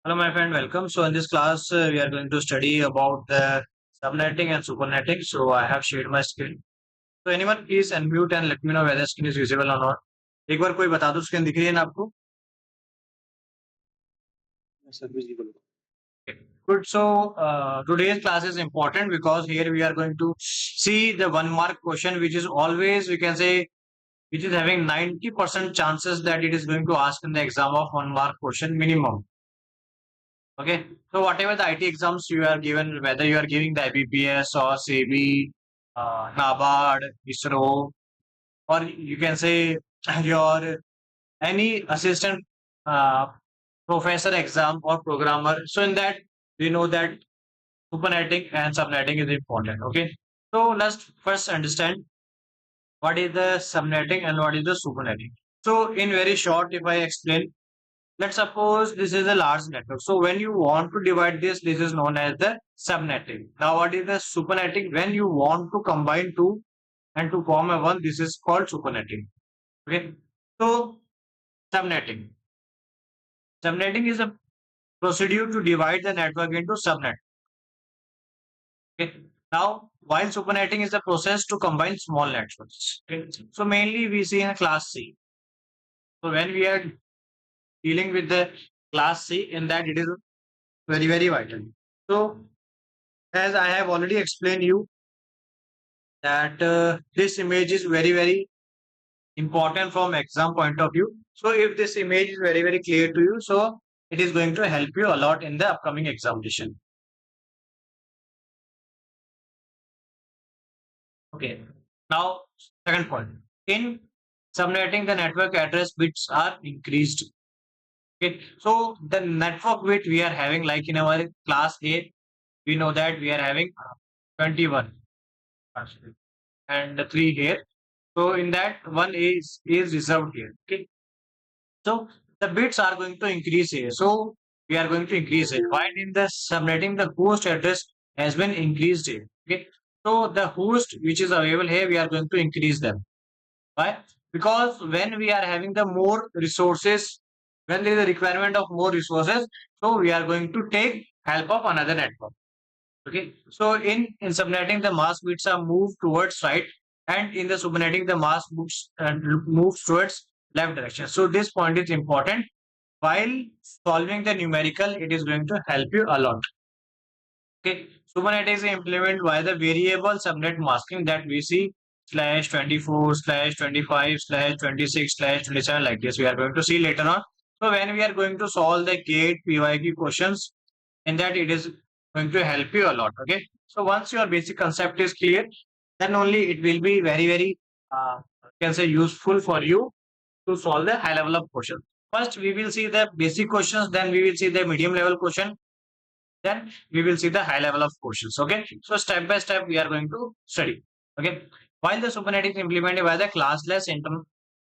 Hello, my friend. Welcome. So, in this class, we are going to study about the subnetting and supernetting. So, I have shared my screen. So, anyone please unmute and let me know whether screen is visible or not. एक बार कोई बता दो screen दिख रही है ना आपको? Sir, visible. Okay. Good. So, today's class is important because here we are going to see the 1 mark question, which is always we can say which is having 90% chances that it is going to ask in the exam of 1 mark question minimum. Okay, so whatever the IT exams you are given, whether you are giving the IBPS or SEBI, Nabard, ISRO, or you can say your any assistant uh, professor exam or programmer. So in that we know that supernetting and subnetting is important. Okay, so let's first understand what is the subnetting and what is the supernetting. So in very short, if I explain, let's suppose this is a large network. So when you want to divide this, this is known as the subnetting. Now, what is the supernetting? When you want to combine two and to form a one, this is called supernetting. Okay. So subnetting. Subnetting is a procedure to divide the network into subnet. Okay. Now, while supernetting is the process to combine small networks. Okay. So mainly we see in class C. So when we are dealing with the class C, in that it is very vital. So as I have already explained you that this image is very important from exam point of view. So if this image is very clear to you, so it is going to help you a lot in the upcoming examination. Okay. Now second point. In subnetting, the network address bits are increased. Okay. So the network bit we are having, like in our class A, we know that we are having 21 and 3 here. So in that one is reserved here. Okay. So the bits are going to increase here. So we are going to increase it. While in the subnetting, the host address has been increased here. Okay. So the host which is available here, we are going to increase them. Why? Because when we are having the more resources, when there is a requirement of more resources, so we are going to take help of another network. Okay. So in subnetting, the mask bits are moved towards right, and in the subnetting, the mask moves towards left direction. So this point is important. While solving the numerical, it is going to help you a lot. Okay. Subnet is implemented by the variable subnet masking that we see slash 24 slash 25 slash 26 slash 27 like this. We are going to see later on. So when we are going to solve the gate PYQ questions, in that it is going to help you a lot. Okay. So once your basic concept is clear, then only it will be very can say useful for you to solve the high level of question. First, we will see the basic questions, then we will see the medium level question, then we will see the high level of questions. Okay. So step by step, we are going to study. Okay. While the subnet is implemented by the classless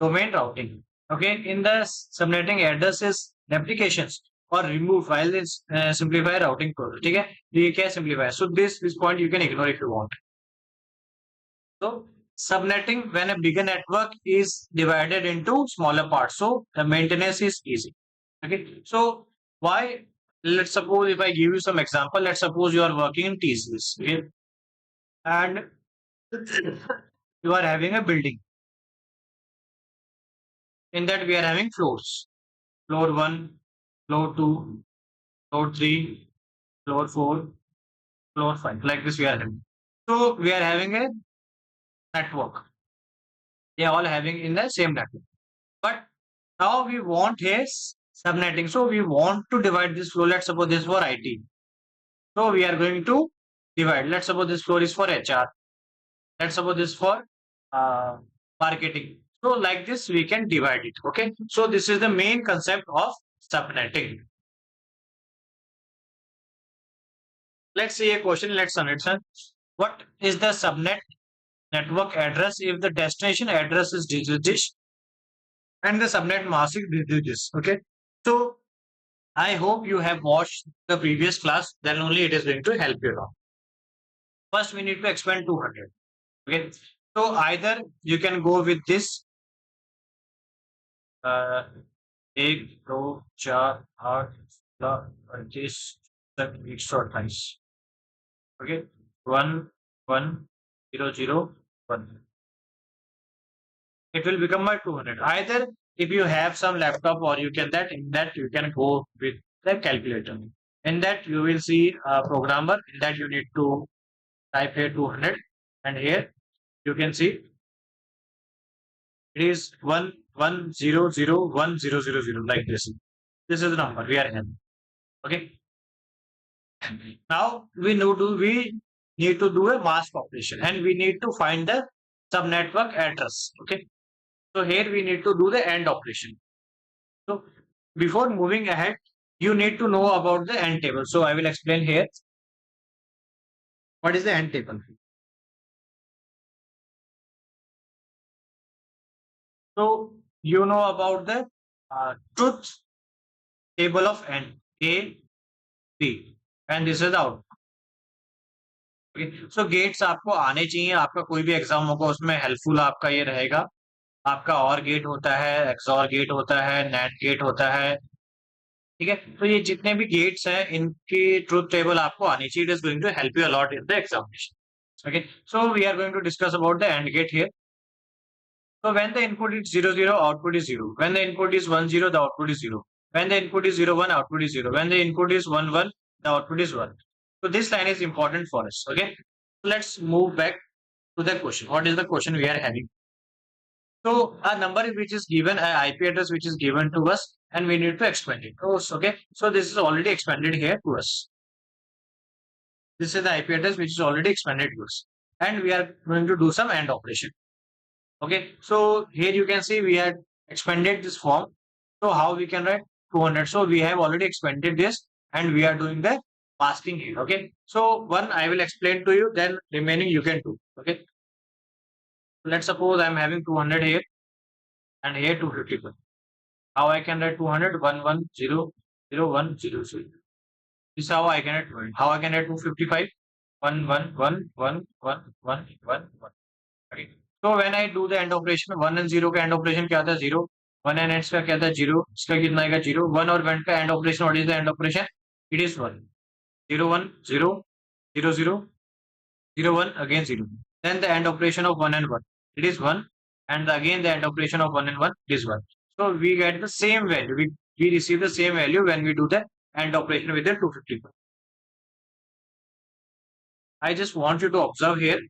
domain routing. Okay. In the subnetting addresses replications or remove while this simplify routing process. Okay. You can simplify. So this point you can ignore if you want. So subnetting, when a bigger network is divided into smaller parts, so the maintenance is easy. Okay. So why? Let's suppose if I give you some example. Let's suppose you are working in TCS, okay, and you are having a building. In that we are having floors. Floor 1, floor 2, floor 3, floor 4, floor 5. Like this we are having. So we are having a network. They are all having in the same network. But now we want here subnetting. So we want to divide this floor. Let's suppose this for IT. So we are going to divide. Let's suppose this floor is for HR. Let's suppose this for uh, marketing. So like this we can divide it. Okay. So this is the main concept of subnetting. Let's see a question. Let's understand what is the subnet network address if the destination address is this and the subnet mask is this. Okay. So I hope you have watched the previous class, then only it is going to help you now. First, we need to expand 200. Okay. So either you can go with this 1, 2, 4, 8, 25 तक 128. Okay, 11001. It will become by 200. Either if you have some laptop or you can that in that you can go with the calculator. In that you will see a programmer. In that you need to type here 200, and here you can see it is 1100100 like this. This is the number we are having. Okay. Now we need to do a mask operation and we need to find the subnetwork address. Okay. So here we need to do the AND operation. So before moving ahead, you need to know about the AND table. So I will explain here. What is the AND table? So you know about the truth table of AND A, B, and this is the output. So gates आपको आने चाहिए, आपका कोई भी exam होगा उसमें helpful आपका ये रहेगा. आपका और गेट होता है, एक्सऑर गेट होता है, नैंड गेट होता है. ठीक है, तो ये जितने भी गेट्स हैं इनकी ट्रुथ टेबल आपको आनी चाहिए. It is going to help you a lot in the examination. Okay, so we are going to discuss about the AND gate here. So when the input is 0 0, output is 0. When the input is 1 0, the output is 0. When the input is 0 1, output is 0. When the input is 1 1, the output is 1. So this line is important for us. Okay, so let's move back to the question. What is the question we are having? So a number which is given, an IP address which is given to us, and we need to expand it. Oh, okay, so this is already expanded here to us. This is the IP address which is already expanded to us, and we are going to do some AND operation. Okay, so here you can see we had expanded this form. So how we can write 200? So we have already expanded this, and we are doing the masking here. Okay, so one I will explain to you, then remaining you can do. Okay, let's suppose I am having 200 here and here 251. How I can write 200? 1100100. This is how I can write 200. How I can write 255? 1111111. Okay. So when I do the end operation, 1 and 0 का end operation क्या था? 0. 1 and x का क्या था? 0. इसका कितना आएगा? 0. 1 और 1 का end operation, what is the end operation? It is 1. 0 1 0 0 0 0 1 again 0. Then the end operation of 1 and 1. It is 1. And again the end operation of 1 and 1 is 1. So we get the same value. We receive the same value when we do the AND operation with the 255. I just want you to observe here.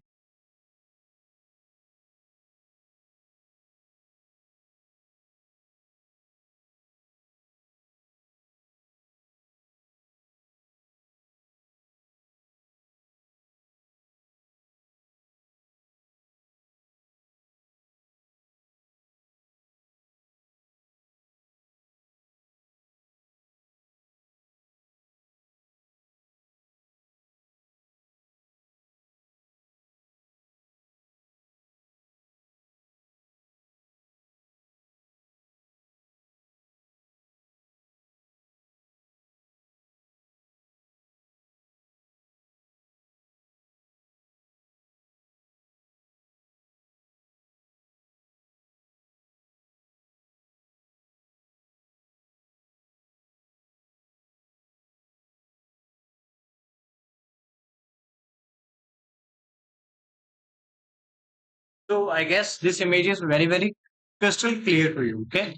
So I guess this image is very, very crystal clear to you. Okay.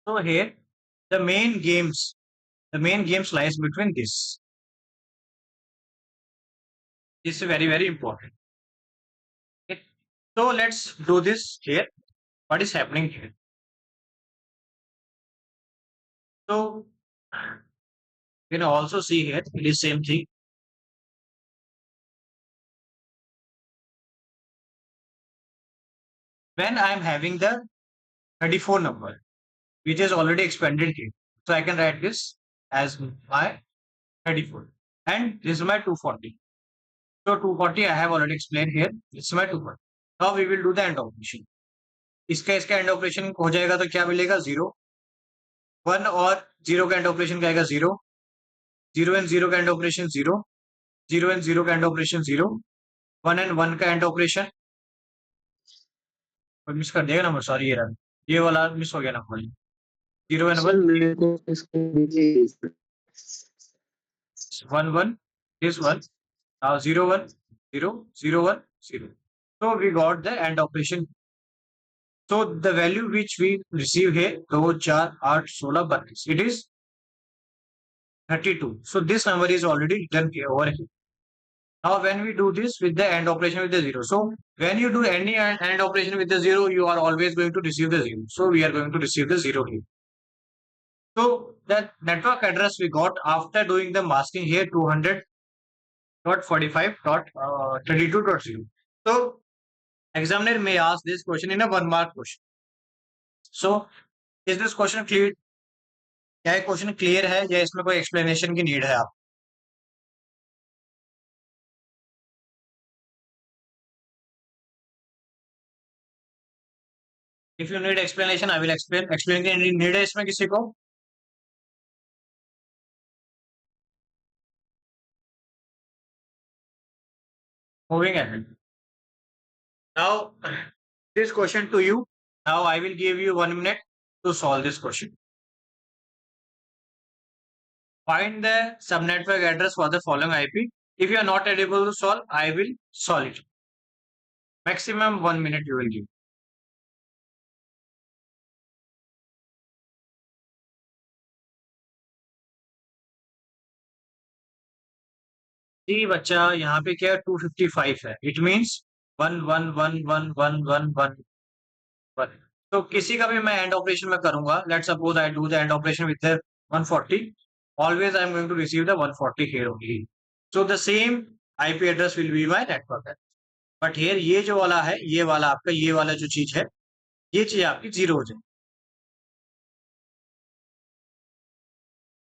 So here the main games lies between this. This is very, very important. Okay. So let's do this here. What is happening here? So you can also see here it is same thing. When I am having the 34 number, which is already expanded here. So I can write this as my 34. And this is my 240. So 240 I have already explained here. This is my 240. Now we will do the AND operation. इसका and operation हो जाएगा तो क्या मिलेगा? 0. 1 और 0 का and operation क्या आएगा? 0. 0 एंड 0 का एंड ऑपरेशन 0. 0 एंड 0 का एंड ऑपरेशन 0. 1 एंड 1 का एंड ऑपरेशन मिस कर दिया नंबर, सॉरी, ये वाला मिस हो गया नंबर, 0 and सर 1, मेरे को इसको दीजिए। 1 1, this one, 0 1 0 0 1 0. So we got the AND operation. So the value which we receive here, 2 4 8 16 32, it is 32. So this number is already written here over here. Now when we do this with the AND operation with the 0, so when you do any AND operation with the 0, you are always going to receive the 0. So we are going to receive the 0 here. So the network address we got after doing the masking here, 200.45.32.0. So examiner may ask this question in a 1 mark question. So is this question clear? क्या ये question clear है या इसमें कोई explanation की need है आप? If you need explanation I will explain की नीड है इसमें किसी को? Moving ahead. Now, this question to you. Now, I will give you 1 minute to solve this question. Find the subnetwork address for the following IP. If you are not able to solve, I will solve it. Maximum 1 minute you will give. जी बच्चा, यहाँ पे क्या 255 है. It means 1 1 1 1 1 1 1. तो किसी का भी मैं एंड ऑपरेशन में करूंगा, let suppose I do the end operation with the 140, always I am going to receive the 140 here only. So the same IP address will be my network address. But here ये जो वाला है, ये वाला आपका, ये वाला जो चीज है, ये चीज आपकी 0 हो जाए.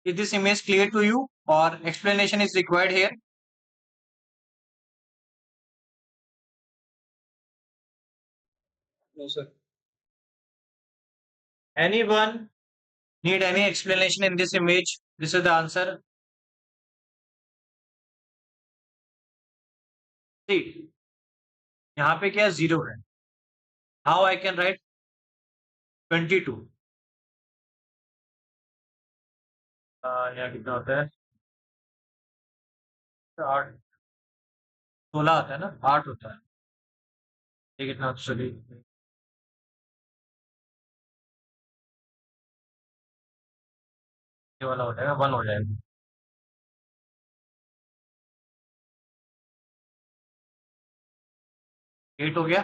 Is this image clear to you or explanation is required here? No sir. Anyone need any explanation in this image? This is the answer. See, यहाँ पे क्या 0 है. How I can write 22? यहाँ कितना होता है? 8 16 आता है ना, 8 होता है. ये कितना सॉरी, ये वाला हो जाएगा, 1 हो जाएगा. 8 हो गया,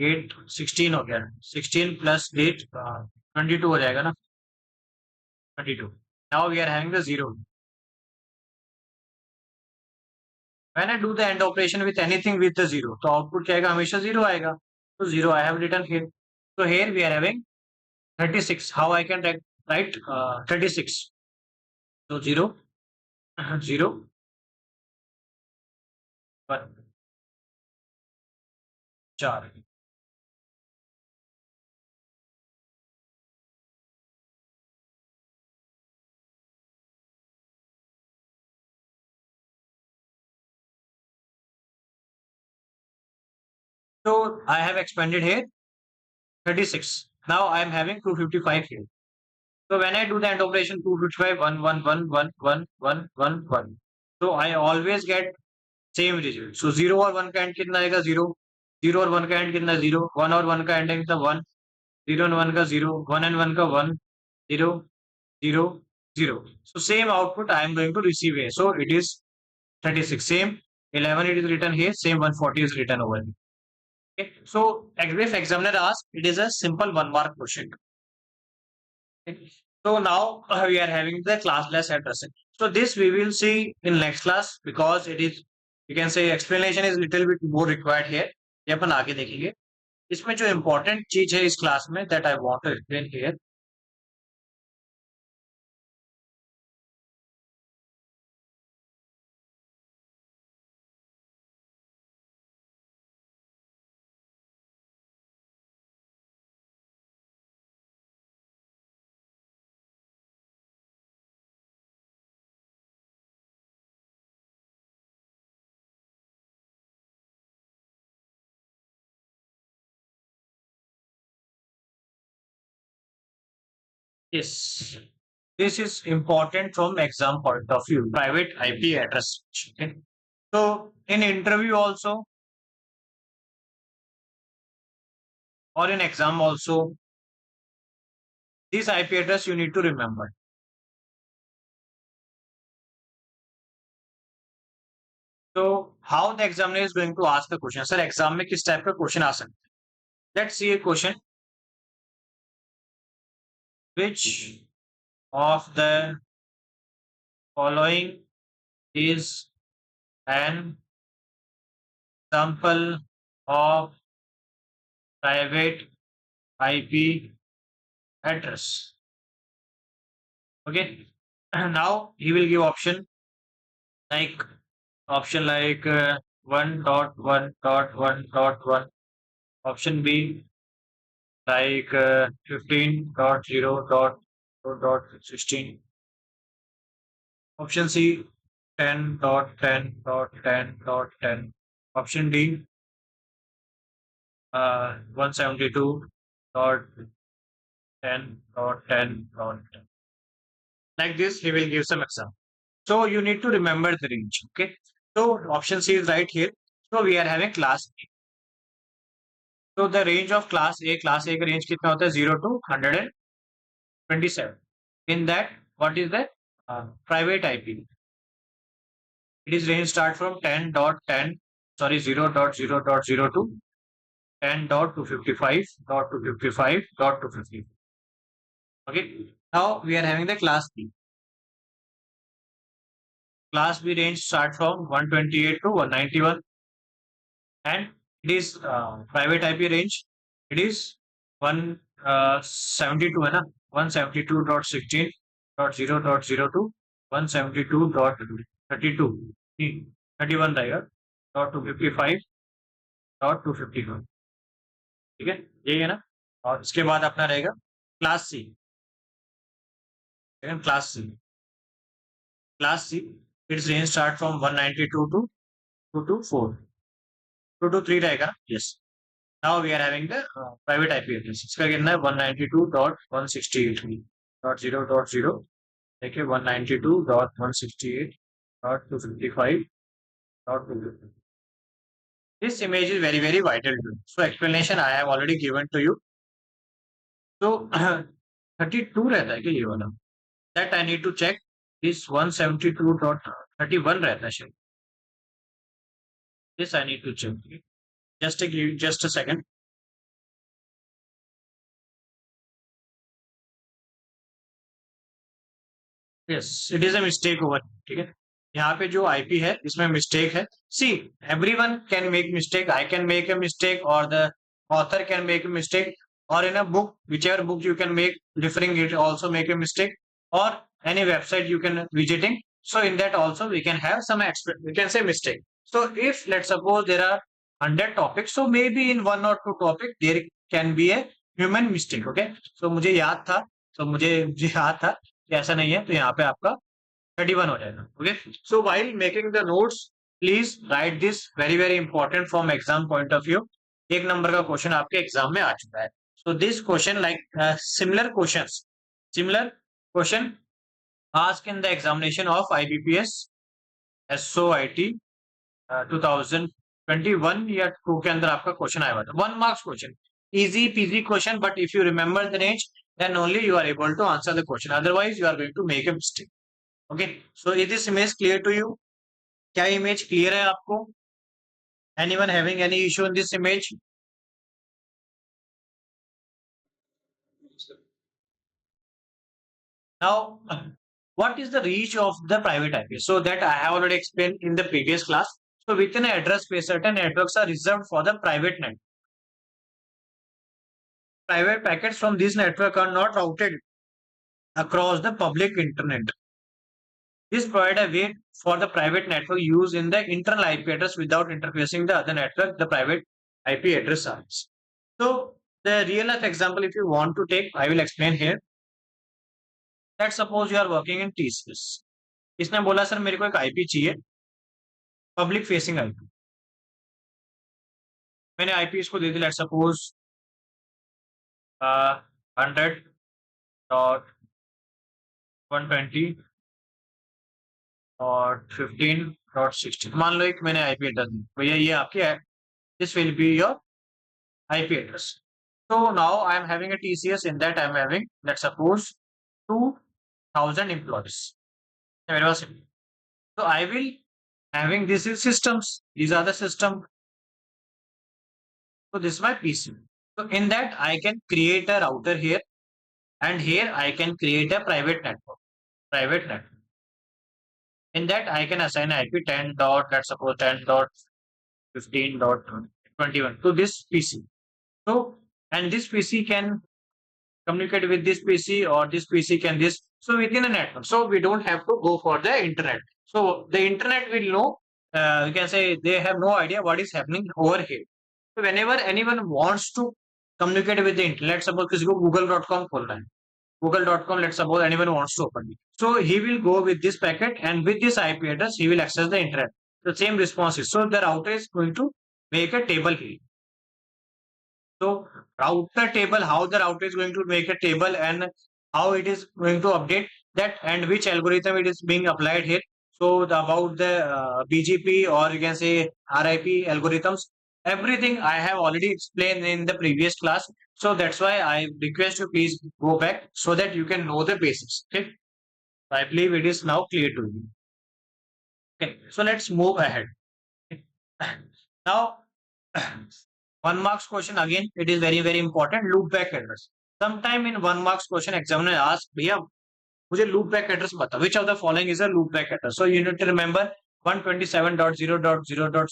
8 16 हो गया, 16 प्लस 8 22 हो जाएगा ना, 22. Now we are having the 0. When I do the AND operation with anything with the 0, तो आउटपुट क्या आएगा? हमेशा 0 आएगा. तो 0 I have written here. So here we are having 36. How I can write 36? So 0 0 1 4. So I have expanded here 36. Now I am having 255 here. So when I do the AND operation, 255 1 1 1 1 1 1 1 1. So I always get same result. So 0 और 1 का and कितना आएगा? 0. 0 और 1 का and कितना? 0. 1 और 1 का and कितना? 1. 0 and 1 का 0. 1 and 1 का 1. 0 0 0. So same output I am going to receive here. So it is 36. Same 11 it is written here. Same 140 is written over here. Okay. So if examiner asks, it is a simple 1 mark question. Okay. So now we are having the classless addressing. So this we will see in next class because it is, you can say explanation is little bit more required here. ये अपन आगे देखेंगे. इसमें जो important चीज है इस class में that I want to explain here. Yes. This is important from exam point of view. Private IP address. Okay. So in interview also or in exam also, this IP address you need to remember. So how the examiner is going to ask the question? Sir, exam में किस type का question आ सकता है? Let's see a question. Which of the following is an example of private IP address? Okay. Now he will give like option like 1.1.1.1. Option B like 15.0.16. Option C 10.10.10.10. Option D 172.10.10.10. Like this, he will give some example. So you need to remember the range. Okay. So option C is right here. So we are having class A. So the range of class A का range कितना होता है 0 to 127. In that, what is the private IP? It is range start from 10.10, sorry 0.0.0 to 10.255.255.250. Okay. Now we are having the class B. Class B range start from 128 to 191, and it is private IP range. It is 172 है ना 172.16.0.02 172.32 31 रहेगा .255.251. ठीक है यही है ना. और इसके बाद अपना रहेगा class C. Class C its range start from 192 to 224 223 रहेगा. Yes. Now we are having the private IP address. इसका कितना है 192.168.0.0 देखिए 192.168.255.250. This image is very very vital to you. So explanation I have already given to you. So 32 रहता है क्या ये वाला? That I need to check. This 172.31 रहता है शायद. This I need to check. Just a second. Yes, it is a mistake over. ठीक है. यहाँ पे जो IP है इसमें mistake है. See, everyone can make mistake. I can make a mistake, or the author can make a mistake, or in a book, whichever book you can make referring it also make a mistake, or any website you can visiting. So in that also we can have some we can say mistake. So if let's suppose there are 100 topics, so maybe in one or two topic there can be a human mistake. Okay. So मुझे याद था. मुझे याद था कि ऐसा नहीं है, तो यहाँ पे आपका 31 हो जाएगा. Okay. So while making the notes please right this very very important from exam point of view. एक नंबर का क्वेश्चन आपके एग्जाम में आ चुका है. So this question like similar question ask in the examination of IBPS SOIT 2021 या 2 के अंदर आपका क्वेश्चन आया हुआ था. 1 marks question, easy peasy question, but if you remember the range, then only you are able to answer the question. Otherwise, you are going to make a mistake. Okay. So is this image clear to you? क्या image clear है आपको? Anyone having any issue in this image? Now, what is the reach of the private IP? So that I have already explained in the previous class. So within an address space, certain networks are reserved for the private net. Private packets from this network are not routed across the public internet. This provides a way for the private network use in the internal IP address without interfacing the other network, the private IP address service. So the real life example, if you want to take, I will explain here. Let's suppose you are working in TCS. इसने बोला sir मेरे को एक IP चाहिए, public facing IP. मैंने IP इसको दे दी, let's suppose 100.168.1.1. 120 और 15.16 मान लो एक मैंने आईपी एड्रेस दी भैया ये आपकी है this will be your IP address. So now I am having a TCS in that I am having let's suppose 2000 employees. मेरे पास so I will having this is systems. These are the system. So this is my PC. So in that I can create a router here and here I can create a private network. Private network. In that I can assign IP 10 dot let's suppose 10 dot 15 dot 21 to this PC. So and this PC can communicate with this PC or this PC can this. So within a network. So we don't have to go for the internet. So the internet will know, you can say they have no idea what is happening over here. So whenever anyone wants to communicate with the internet, let's suppose किसी को google.com खोलना है. Google.com, let's suppose anyone wants to open it. So he will go with this packet and with this IP address, he will access the internet. The same response is. So the router is going to make a table here. So router table, how the router is going to make a table and how it is going to update that and which algorithm it is being applied here. So about the BGP or you can say RIP algorithms, everything I have already explained in the previous class. So that's why I request you please go back so that you can know the basics. Okay. I believe it is now clear to you. Okay. So let's move ahead. Now 1 marks question again it is very important loop back address. Sometime in 1 marks question examiner asks भैया मुझे loop back address बता which of the following is a loop back address. So you need to remember 127.0.0.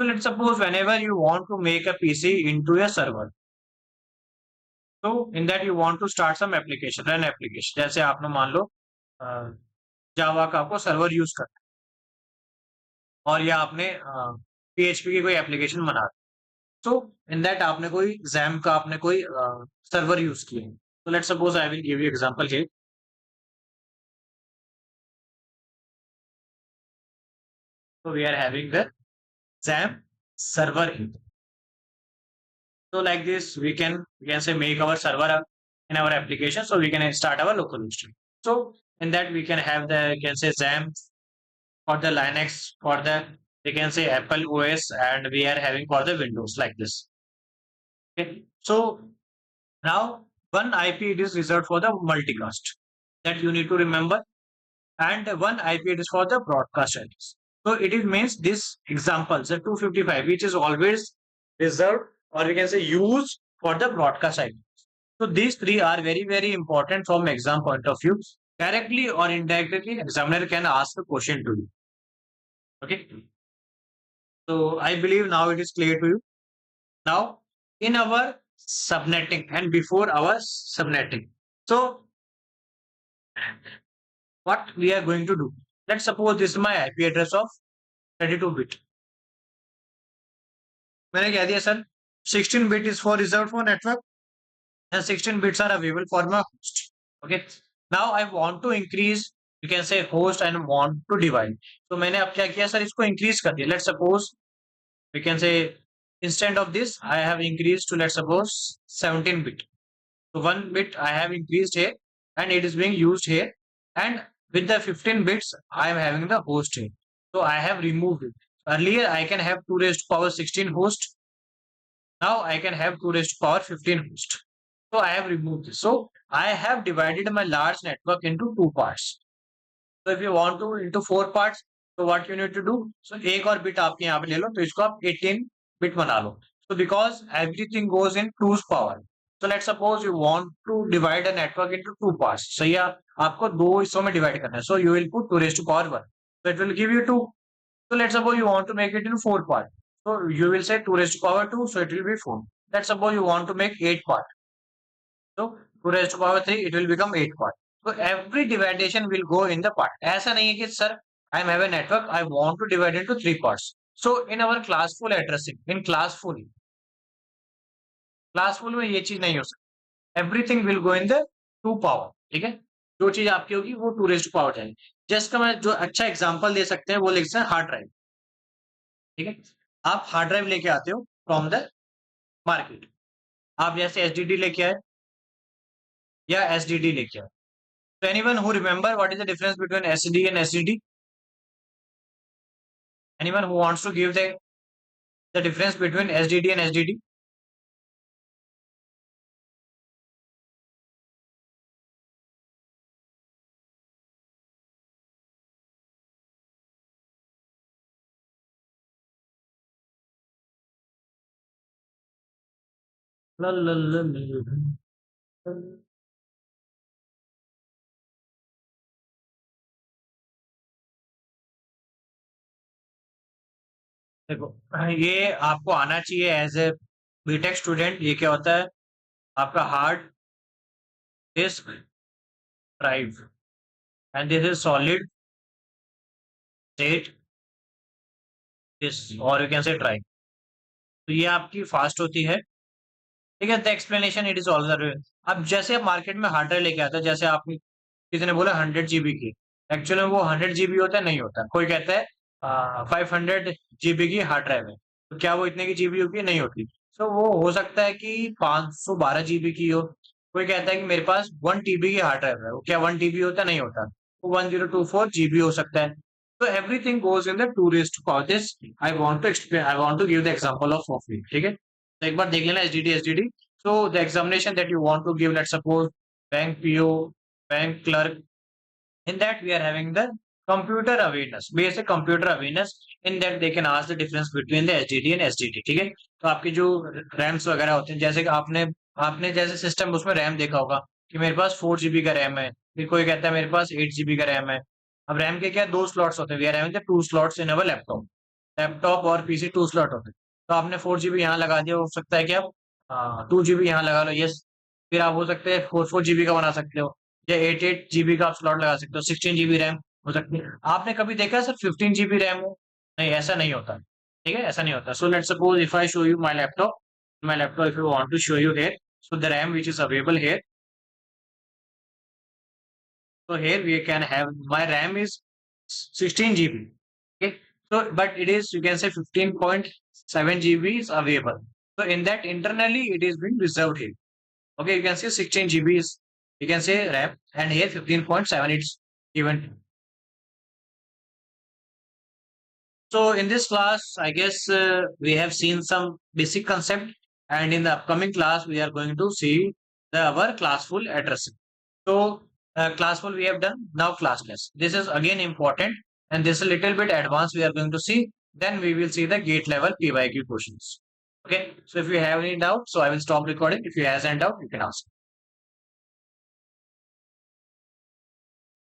So let's suppose whenever you want to make a PC into a server. So in that you want to start some application, run application. जैसे आपने मान लो जावा का आपको server use करना है और या आपने PHP की कोई एप्लीकेशन बना So in that आपने कोई XAMPP का आपने कोई सर्वर यूज किया है. So let's suppose I will give you example here. So we are having the XAMPP server here. So like this we can say make our server in our application so we can start our local host. So in that we can have the you can say XAMPP for the Linux for the we can say Apple OS and we are having for the Windows like this. Okay. So now one IP it is reserved for the multicast that you need to remember and one IP it is for the broadcast address. So it is means this example the 255 which is always reserved or we can say used for the broadcast IP. So these three are very important from exam point of view. Directly or indirectly examiner can ask a question to you. Okay. So I believe now it is clear to you. Now in our subnetting and before our subnetting. So what we are going to do? Let's suppose this is my IP address of 32 bit. मैंने कह दिया sir 16 bit is for reserved for network and 16 bits are available for my host. Okay. Now I want to increase you can say host and want to divide. So मैंने अब क्या किया sir इसको increase कर दिया. Let's suppose we can say instead of this I have increased to let's suppose 17 bit. So 1 bit I have increased here and it is being used here and with the 15 bits I am having the host here. So I have removed it. Earlier I can have 2 raised to power 16 host. Now I can have 2 raised to power 15 host. So I have removed this. So I have divided my large network into 2 parts. So if you want to into 4 parts, so what you need to do? So एक और bit आपके यहाँ पे ले लो तो इसको आप 18 bit बना लो. So because everything goes in 2's power. So let's suppose you want to divide a network into 2 parts. So yeah, आपको दो हिस्सों में divide करना है. So you will put 2 raised to power 1. So it will give you 2. So let's suppose you want to make it in 4 parts. So you will say 2 raised to power 2. So it will be 4. Let's suppose you want to make 8 parts. So 2 raised to power 3, it will become 8 part. So every division will go in the part. ऐसा नहीं है कि sir, I have a network, I want to divide into 3 parts. So in our classful addressing, in classful में ये चीज नहीं हो सकती. Everything will go in the 2 power. ठीक है? जो चीज आपकी होगी वो 2 raised to power जाएगी. जस्ट का मैं जो अच्छा एग्जांपल दे सकते हैं वो लिख सकते हैं हार्ड ड्राइव. ठीक है? आप हार्ड ड्राइव लेके आते हो फ्रॉम द मार्केट. आप जैसे SSD लेके आए या SSD लेके आए. So anyone who remember what is the difference between SD and SDD? Anyone who wants to give the difference between SDD and SDD? La, la, la, la, la. देखो, ये आपको आना चाहिए एज ए बीटेक स्टूडेंट। ये क्या होता है? आपका hard disk drive and this is solid state disk और यू कैन से ड्राइव। तो ये आपकी फास्ट होती है, ठीक है। The explanation it is also. अब जैसे आप मार्केट में हार्ड ड्राइव लेके आता है, जैसे आप किसी ने बोला 100 GB की, एक्चुअली वो 100 GB होता है, नहीं होता। कोई कहता है 500 GB की हार्ड ड्राइव है, तो क्या वो इतने की जीबी होगी? नहीं होती। तो वो हो सकता है कि 512 GB की हो। कोई कहता है कि मेरे पास 1 TB की हार्ड ड्राइव है, वो क्या 1 TB होता है? नहीं होता। वो 1024 GB हो सकता है। तो everything goes in the two raise to power this. I want to explain, I want to give the example of software, ठीक है। तो एक बार देख लेना SDD. So the examination that you want to give, let's suppose bank PO, bank clerk. In that we are having the computer awareness, basic computer awareness. In that they can ask the difference between the SDD and SDD, ठीक है। तो आपकी जो rams वगैरह होते हैं, जैसे कि आपने आपने जैसे सिस्टम उसमें रैम देखा होगा कि मेरे पास 4 GB का रैम है, फिर कोई कहता है मेरे पास 8 GB का रैम है। अब रैम के क्या दो स्लॉट्स होते हैं, we are having the two slots in our laptop. Laptop और पीसी टू स्लॉट होते हैं। तो आपने 4 GB यहाँ लगा दिया, हो सकता है कि आप 2 GB यहाँ लगा लो, यस। फिर आप हो सकते हैं 4 GB का बना सकते हो, या 8 GB का आप स्लॉट लगा सकते हो। 16 GB रैम हो सकती है। आपने कभी देखा सर 15 GB रैम हो? नहीं, ऐसा नहीं होता, ठीक है, ऐसा नहीं होता। So let's suppose if I show you my laptop, if you want to show you here, so the RAM which is available here. So here we can have my RAM is 16 GB. Okay. So but it is, you can say, 15.7 GB is available. So in that internally it is being reserved here. Okay, you can say 16 GB is, you can say, RAM, and here 15.7 it's given. So in this class, I guess we have seen some basic concept, and in the upcoming class we are going to see our class full addressing. So class full we have done. Now classless. This is again important, and this is a little bit advanced. We are going to see. Then we will see the gate level PYQ questions. Okay. So if you have any doubt, so I will stop recording. If you has any doubt, you can ask.